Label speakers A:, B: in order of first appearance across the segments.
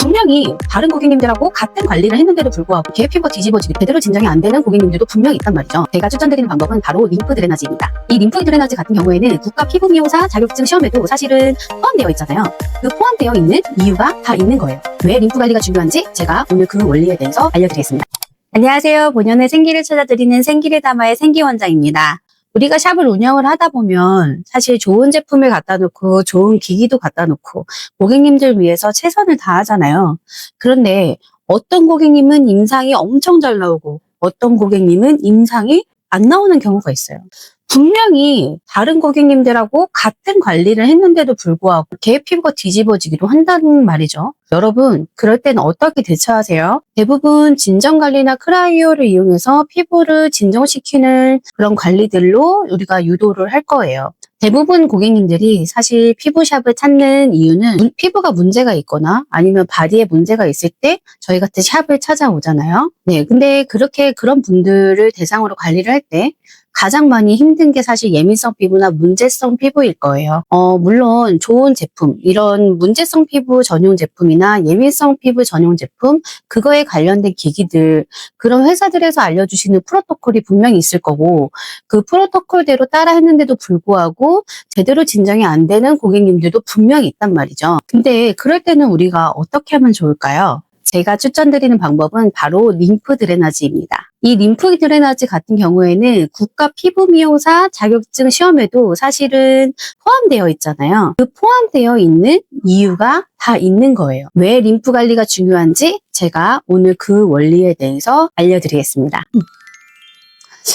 A: 분명히 다른 고객님들하고 같은 관리를 했는데도 불구하고 계획 피부가 뒤집어지고 제대로 진정이 안 되는 고객님들도 분명히 있단 말이죠. 제가 추천드리는 방법은 바로 림프 드레나지입니다. 이 림프 드레나지 같은 경우에는 국가 피부 미용사 자격증 시험에도 사실은 포함되어 있잖아요. 그 포함되어 있는 이유가 다 있는 거예요. 왜 림프 관리가 중요한지 제가 오늘 그 원리에 대해서 알려드리겠습니다.
B: 안녕하세요. 본연의 생기를 찾아드리는 생기를 담아의 생기원장입니다. 우리가 샵을 운영을 하다 보면 사실 좋은 제품을 갖다 놓고 좋은 기기도 갖다 놓고 고객님들 위해서 최선을 다하잖아요. 그런데 어떤 고객님은 임상이 엄청 잘 나오고 어떤 고객님은 임상이 안 나오는 경우가 있어요. 분명히 다른 고객님들하고 같은 관리를 했는데도 불구하고 계획 피부가 뒤집어지기도 한다는 말이죠. 여러분, 그럴 때는 어떻게 대처하세요? 대부분 진정관리나 크라이오를 이용해서 피부를 진정시키는 그런 관리들로 우리가 유도를 할 거예요. 대부분 고객님들이 사실 피부샵을 찾는 이유는 피부가 문제가 있거나 아니면 바디에 문제가 있을 때 저희 같은 샵을 찾아오잖아요. 네, 근데 그런 분들을 대상으로 관리를 할 때 가장 많이 힘든 게 사실 예민성 피부나 문제성 피부일 거예요. 물론 좋은 제품, 이런 문제성 피부 전용 제품이나 예민성 피부 전용 제품, 그거에 관련된 기기들, 그런 회사들에서 알려주시는 프로토콜이 분명히 있을 거고, 그 프로토콜대로 따라 했는데도 불구하고 제대로 진정이 안 되는 고객님들도 분명히 있단 말이죠. 근데 그럴 때는 우리가 어떻게 하면 좋을까요? 제가 추천드리는 방법은 바로 림프 드레나지입니다. 이 림프 드레나지 같은 경우에는 국가 피부 미용사 자격증 시험에도 사실은 포함되어 있잖아요. 그 포함되어 있는 이유가 다 있는 거예요. 왜 림프 관리가 중요한지 제가 오늘 그 원리에 대해서 알려드리겠습니다.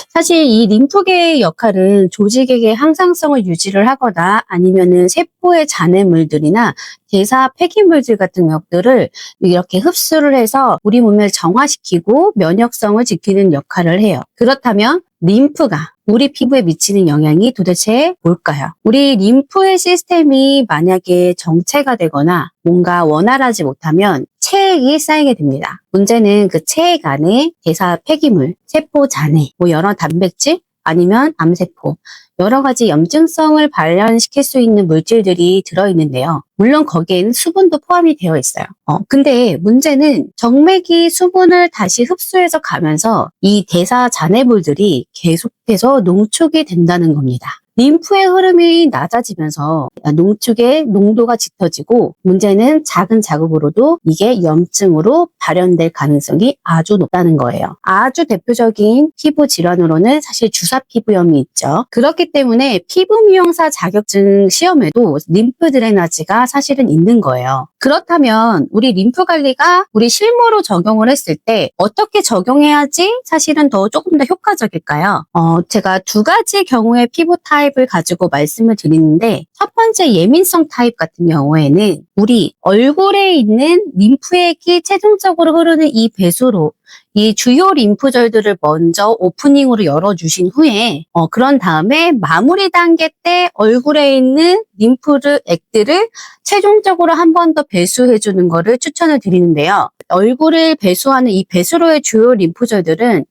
B: 사실 이 림프계의 역할은 조직에게 항상성을 유지를 하거나 아니면은 세포의 잔해물들이나 대사 폐기물들 같은 것들을 이렇게 흡수를 해서 우리 몸을 정화시키고 면역성을 지키는 역할을 해요. 그렇다면 림프가 우리 피부에 미치는 영향이 도대체 뭘까요? 우리 림프의 시스템이 만약에 정체가 되거나 뭔가 원활하지 못하면 체액이 쌓이게 됩니다. 문제는 그 체액 안에 대사 폐기물, 세포 잔해, 여러 단백질, 아니면 암세포, 여러 가지 염증성을 발현시킬 수 있는 물질들이 들어있는데요. 물론 거기에는 수분도 포함이 되어 있어요. 근데 문제는 정맥이 수분을 다시 흡수해서 가면서 이 대사 잔해물들이 계속해서 농축이 된다는 겁니다. 림프의 흐름이 낮아지면서 농축의 농도가 짙어지고 문제는 작은 자극으로도 이게 염증으로 발현될 가능성이 아주 높다는 거예요. 아주 대표적인 피부 질환으로는 사실 주사 피부염이 있죠. 그렇기 때문에 피부 미용사 자격증 시험에도 림프 드레나지가 사실은 있는 거예요. 그렇다면 우리 림프 관리가 우리 실무로 적용을 했을 때 어떻게 적용해야지 사실은 조금 더 효과적일까요? 제가 두 가지 경우의 피부 타입을 가지고 말씀을 드리는데 첫 번째 예민성 타입 같은 경우에는 우리 얼굴에 있는 림프액이 최종적으로 흐르는 이 배수로 이 주요 림프절들을 먼저 오프닝으로 열어주신 후에 그런 다음에 마무리 단계 때 얼굴에 있는 림프액들을 최종적으로 한 번 더 배수해주는 거를 추천을 드리는데요. 얼굴을 배수하는 이 배수로의 주요 림프절들은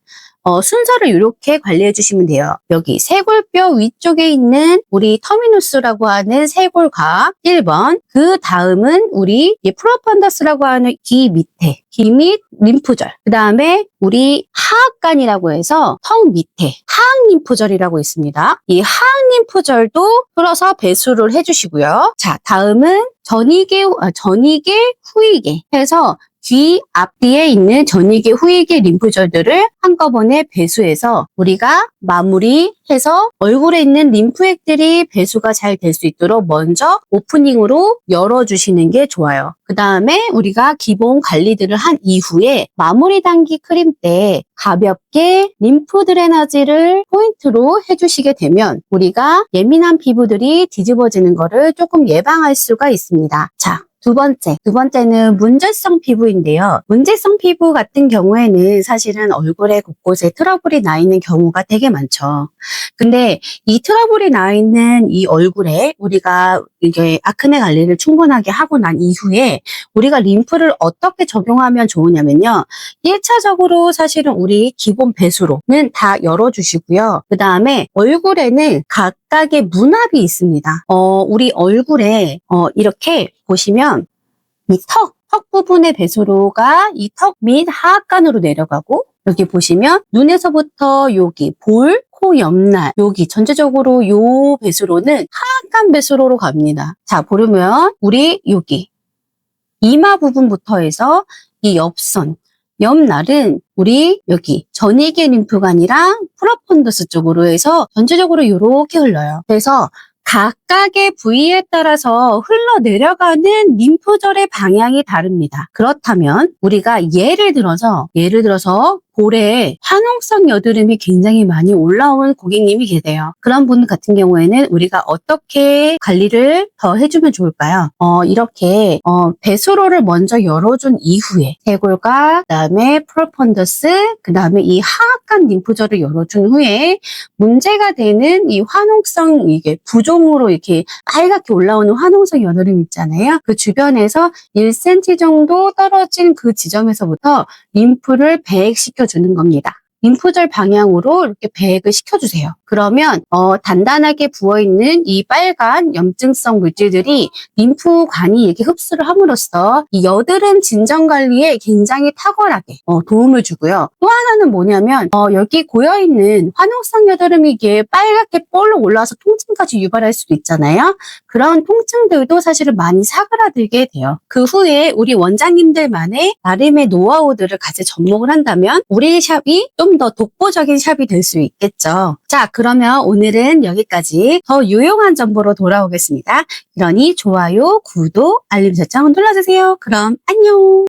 B: 순서를 이렇게 관리해 주시면 돼요. 여기 쇄골뼈 위쪽에 있는 우리 터미누스라고 하는 쇄골각 1번, 그 다음은 우리 프로펀더스라고 하는 귀 밑에, 귀 밑 림프절, 그 다음에 우리 하악간이라고 해서 턱 밑에 하악 림프절이라고 있습니다. 이 하악 림프절도 풀어서 배수를 해주시고요. 자, 다음은 전이계, 후이계 해서 귀 앞뒤에 있는 전이계, 후이계 림프절들을 한꺼번에 배수해서 우리가 마무리해서 얼굴에 있는 림프액들이 배수가 잘 될 수 있도록 먼저 오프닝으로 열어주시는 게 좋아요. 그 다음에 우리가 기본 관리들을 한 이후에 마무리 단계 크림 때 가볍게 림프 드레나지를 포인트로 해주시게 되면 우리가 예민한 피부들이 뒤집어지는 거를 조금 예방할 수가 있습니다. 자, 두 번째는 문제성 피부인데요. 문제성 피부 같은 경우에는 사실은 얼굴에 곳곳에 트러블이 나 있는 경우가 되게 많죠. 근데 이 트러블이 나 있는 이 얼굴에 우리가 이게 아크네 관리를 충분하게 하고 난 이후에 우리가 림프를 어떻게 적용하면 좋으냐면요. 1차적으로 사실은 우리 기본 배수로는 다 열어주시고요. 그 다음에 얼굴에는 각각의 문합이 있습니다. 우리 얼굴에 이렇게 보시면 이 턱, 턱 부분의 배수로가 이 턱 및 하악간으로 내려가고 여기 보시면 눈에서부터 여기 볼, 코 옆날 여기 전체적으로 요 배수로는 하악간 배수로로 갑니다. 자 보려면 우리 여기 이마 부분부터 해서 이 옆선 옆날은 우리 여기 전이계 림프관이랑 프로펀더스 쪽으로 해서 전체적으로 이렇게 흘러요. 그래서 각각의 부위에 따라서 흘러내려가는 림프절의 방향이 다릅니다. 그렇다면 우리가 예를 들어서 볼에 화농성 여드름이 굉장히 많이 올라온 고객님이 계세요. 그런 분 같은 경우에는 우리가 어떻게 관리를 더 해주면 좋을까요? 이렇게 배수로를 먼저 열어준 이후에 대골과 그다음에 프로펀더스 그다음에 이 하악간 림프절을 열어준 후에 문제가 되는 이 화농성 이게 부종으로 이렇게 빨갛게 올라오는 화농성 여드름 있잖아요. 그 주변에서 1cm 정도 떨어진 그 지점에서부터 림프를 배액시켜 주는 겁니다. 림프절 방향으로 이렇게 배액을 시켜주세요. 그러면 단단하게 부어있는 이 빨간 염증성 물질들이 림프관이 이렇게 흡수를 함으로써 이 여드름 진정 관리에 굉장히 탁월하게 도움을 주고요. 또 하나는 뭐냐면 여기 고여있는 화농성 여드름이 이게 빨갛게 볼록 올라와서 통증까지 유발할 수도 있잖아요. 그런 통증들도 사실은 많이 사그라들게 돼요. 그 후에 우리 원장님들만의 나름의 노하우들을 같이 접목을 한다면 우리 샵이 좀 더 독보적인 샵이 될 수 있겠죠. 자, 그러면 오늘은 여기까지 더 유용한 정보로 돌아오겠습니다. 그러니 좋아요, 구독, 알림 설정 눌러주세요. 그럼 안녕!